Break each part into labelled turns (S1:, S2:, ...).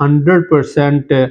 S1: 100%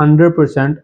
S1: 100%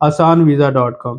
S1: asanvisa.com।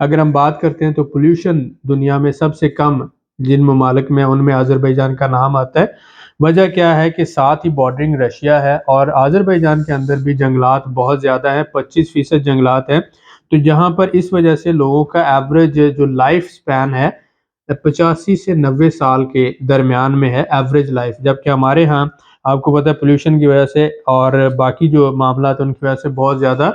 S1: اگر ہم بات کرتے ہیں تو پولیوشن دنیا میں سب سے کم جن ممالک میں ان میں آذربائیجان کا نام آتا ہے۔ وجہ کیا ہے کہ ساتھ ہی بارڈرنگ رشیا ہے اور آذربائیجان کے اندر بھی جنگلات بہت زیادہ ہیں، 25% جنگلات ہیں، تو جہاں پر اس وجہ سے لوگوں کا ایوریج جو لائف سپین ہے 85 سے 90 سال کے درمیان میں ہے ایوریج لائف، جبکہ ہمارے ہاں آپ کو پتہ ہے پولیوشن کی وجہ سے اور باقی جو معاملات ان کی وجہ سے بہت زیادہ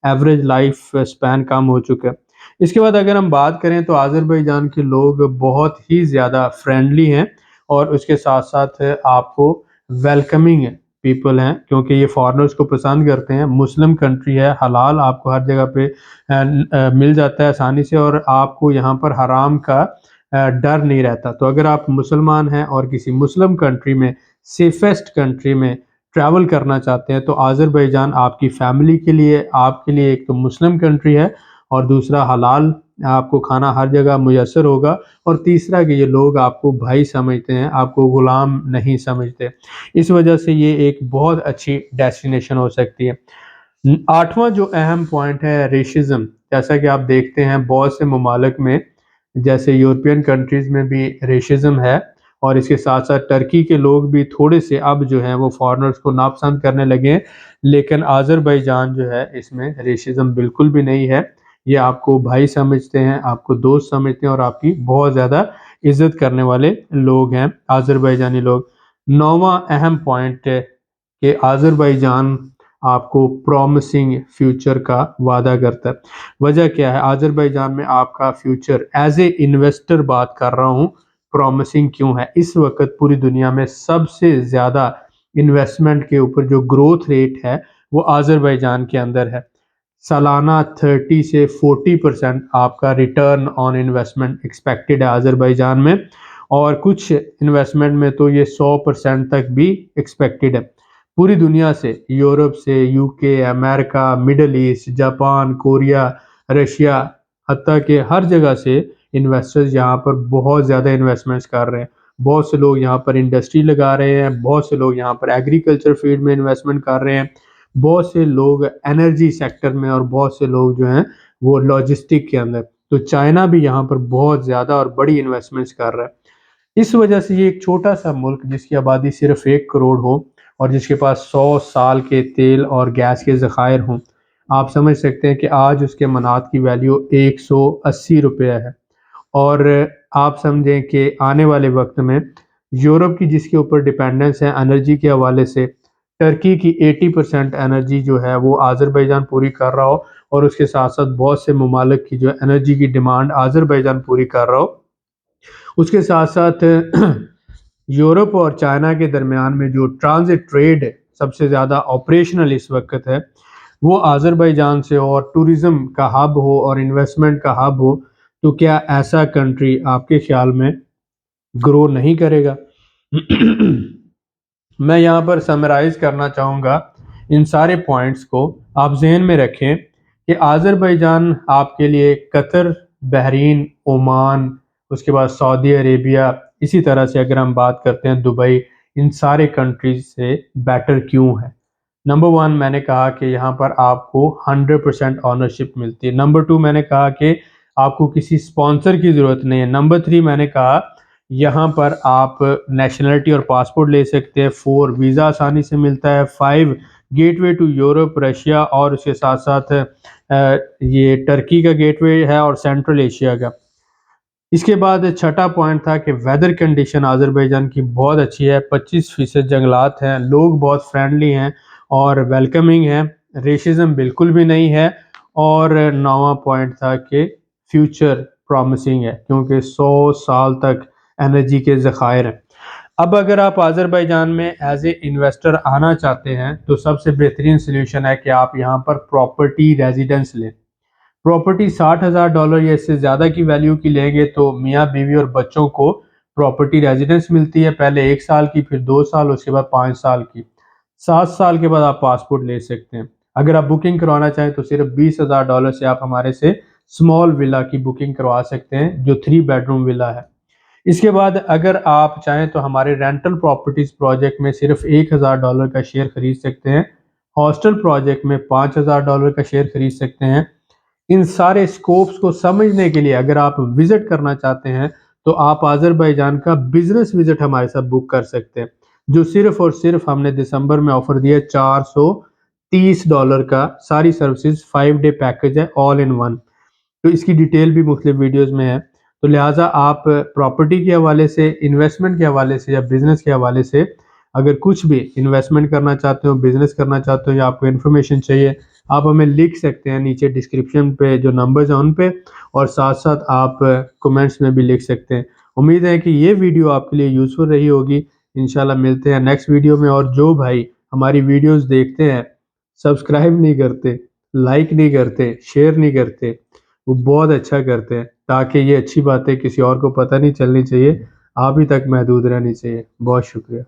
S1: ایوریج لائف سپین کم ہو چکا ہے۔ اس کے بعد اگر ہم بات کریں تو آذربائیجان کے لوگ بہت ہی زیادہ فرینڈلی ہیں اور اس کے ساتھ ساتھ آپ کو ویلکمنگ پیپل ہیں، کیونکہ یہ فارنرز کو پسند کرتے ہیں۔ مسلم کنٹری ہے، حلال آپ کو ہر جگہ پہ مل جاتا ہے آسانی سے، اور آپ کو یہاں پر حرام کا ڈر نہیں رہتا۔ تو اگر آپ مسلمان ہیں اور کسی مسلم کنٹری میں سیفسٹ کنٹری میں ٹریول کرنا چاہتے ہیں تو آذربائیجان آپ کی فیملی کے لیے، آپ کے لیے ایک تو مسلم کنٹری ہے اور دوسرا حلال آپ کو کھانا ہر جگہ میسر ہوگا، اور تیسرا کہ یہ لوگ آپ کو بھائی سمجھتے ہیں، آپ کو غلام نہیں سمجھتے۔ اس وجہ سے یہ ایک بہت اچھی ڈیسٹینیشن ہو سکتی ہے۔ 8واں جو اہم پوائنٹ ہے ریشزم، جیسا کہ آپ دیکھتے ہیں بہت سے ممالک میں جیسے یورپین کنٹریز میں بھی ریشزم ہے، اور اس کے ساتھ ساتھ ٹرکی کے لوگ بھی تھوڑے سے اب جو ہیں وہ فارنرز کو ناپسند کرنے لگے ہیں، لیکن آذربائیجان جو ہے اس میں ریشزم بالکل بھی نہیں ہے۔ یہ آپ کو بھائی سمجھتے ہیں، آپ کو دوست سمجھتے ہیں، اور آپ کی بہت زیادہ عزت کرنے والے لوگ ہیں آذربائیجانی لوگ۔ 9واں اہم پوائنٹ ہے کہ آذربائیجان آپ کو پرومسنگ فیوچر کا وعدہ کرتا ہے۔ وجہ کیا ہے؟ آذربائیجان میں آپ کا فیوچر ایز اے انویسٹر بات کر رہا ہوں، پرومسنگ کیوں ہے؟ اس وقت پوری دنیا میں سب سے زیادہ انویسٹمنٹ کے اوپر جو گروتھ ریٹ ہے وہ آذربائیجان کے اندر ہے۔ سالانہ 30 سے 40% آپ کا ریٹرن آن انویسٹمنٹ ایکسپیکٹڈ ہے آذربائیجان میں، اور کچھ انویسٹمنٹ میں تو یہ 100% تک بھی ایکسپیکٹڈ ہے۔ پوری دنیا سے، یورپ سے، یو کے، امریکہ، Middle East, Japan, Korea, Russia, حتیٰ کہ ہر جگہ سے انویسٹرز یہاں پر بہت زیادہ انویسٹمنٹس کر رہے ہیں۔ بہت سے لوگ یہاں پر انڈسٹری لگا رہے ہیں، بہت سے لوگ یہاں پر ایگریکلچر فیلڈ میں انویسٹمنٹ کر رہے ہیں، بہت سے لوگ انرجی سیکٹر میں، اور بہت سے لوگ جو ہیں وہ لاجسٹک کے اندر۔ تو چائنا بھی یہاں پر بہت زیادہ اور بڑی انویسٹمنٹس کر رہا ہے۔ اس وجہ سے یہ ایک چھوٹا سا ملک جس کی آبادی صرف 1 کروڑ ہو اور جس کے پاس 100 سال کے تیل اور گیس کے ذخائر ہوں، آپ سمجھ سکتے ہیں کہ آج اس کے مناد کی ویلیو 180 روپے ہے، اور آپ سمجھیں کہ آنے والے وقت میں یورپ کی جس کے اوپر ڈیپینڈنس ہے انرجی کے حوالے سے، ٹرکی کی 80% انرجی جو ہے وہ آذربائیجان پوری کر رہا ہو، اور اس کے ساتھ ساتھ بہت سے ممالک کی جو انرجی کی ڈیمانڈ آذربائیجان پوری کر رہا ہو۔ اس کے ساتھ ساتھ یورپ اور چائنا کے درمیان میں جو ٹرانزٹ ٹریڈ سب سے زیادہ آپریشنل اس وقت ہے وہ آذربائیجان سے ہو، اور ٹوریزم کا ہب ہو اور انویسٹمنٹ کا ہب ہو، تو کیا ایسا کنٹری آپ کے خیال میں گرو نہیں کرے گا؟ میں یہاں پر سمرائز کرنا چاہوں گا ان سارے پوائنٹس کو، آپ ذہن میں رکھیں کہ آذربائیجان آپ کے لیے قطر، بحرین، عمان، اس کے بعد سعودی عربیہ، اسی طرح سے اگر ہم بات کرتے ہیں دبئی، ان سارے کنٹریز سے بیٹر کیوں ہے؟ نمبر 1 میں نے کہا کہ یہاں پر آپ کو 100% آنرشپ ملتی ہے۔ نمبر 2 میں نے کہا کہ آپ کو کسی سپانسر کی ضرورت نہیں ہے۔ نمبر 3 میں نے کہا یہاں پر آپ نیشنلٹی اور پاسپورٹ لے سکتے ہیں۔ 4 ویزا آسانی سے ملتا ہے۔ 5 gateway to Europe, Russia, اور اس کے ساتھ ساتھ یہ ٹرکی کا گیٹ وے ہے اور سینٹرل ایشیا کا۔ اس کے بعد 6واں پوائنٹ تھا کہ ویدر کنڈیشن آذربائیجان کی بہت اچھی ہے، 25% جنگلات ہیں، لوگ بہت فرینڈلی ہیں اور ویلکمنگ ہیں، ریشزم بالکل بھی نہیں ہے، اور 9واں پوائنٹ تھا کہ فیوچر پرومسنگ ہے کیونکہ 100 سال تک انرجی کے ذخائر ہیں۔ اب اگر آپ آذربائیجان میں ایز اے انویسٹر آنا چاہتے ہیں تو سب سے بہترین سلیوشن ہے کہ آپ یہاں پر پراپرٹی ریزیڈنس لیں۔ پراپرٹی $60,000 یا اس سے زیادہ کی ویلیو کی لیں گے تو میاں بیوی اور بچوں کو پراپرٹی ریزیڈنس ملتی ہے، پہلے 1 سال کی، پھر 2 سال، اس کے بعد 5 سال کی۔ 7 سال کے بعد آپ پاسپورٹ لے سکتے ہیں۔ اگر آپ بکنگ کروانا چاہیں تو صرف $20,000 سے آپ ہمارے سے سمال ولا کی بکنگ کروا سکتے ہیں جو 3 بیڈروم ولا ہے۔ اس کے بعد اگر آپ چاہیں تو ہمارے رینٹل پراپرٹیز پروجیکٹ میں صرف $1,000 کا شیئر خرید سکتے ہیں، ہاسٹل پروجیکٹ میں $5,000 کا شیئر خرید سکتے ہیں، ان سارے سکوپس کو سمجھنے کے لیے اگر آپ وزٹ کرنا چاہتے ہیں تو آپ آذربائیجان کا بزنس وزٹ ہمارے ساتھ بک کر سکتے ہیں، جو صرف اور صرف ہم نے دسمبر میں آفر دیا $430 کا، ساری سروسز 5 ڈے پیکج ہے آل ان ون۔ تو اس کی ڈیٹیل بھی مختلف ویڈیوز میں ہے، تو لہٰذا آپ پراپرٹی کے حوالے سے، انویسٹمنٹ کے حوالے سے یا بزنس کے حوالے سے اگر کچھ بھی انویسٹمنٹ کرنا چاہتے ہو، بزنس کرنا چاہتے ہو یا آپ کو انفارمیشن چاہیے، آپ ہمیں لکھ سکتے ہیں نیچے ڈسکرپشن پہ جو نمبرز ہیں ان پہ، اور ساتھ ساتھ آپ کمنٹس میں بھی لکھ سکتے ہیں۔ امید ہے کہ یہ ویڈیو آپ کے لیے یوزفل رہی ہوگی۔ انشاءاللہ ملتے ہیں نیکسٹ ویڈیو میں، اور جو بھائی ہماری ویڈیوز دیکھتے ہیں، سبسکرائب نہیں کرتے، لائک نہیں کرتے، شیئر نہیں کرتے، وہ بہت اچھا کرتے ہیں، تاکہ یہ اچھی باتیں کسی اور کو پتہ نہیں چلنی چاہیے، آپ ہی تک محدود رہنی چاہیے۔ بہت شکریہ۔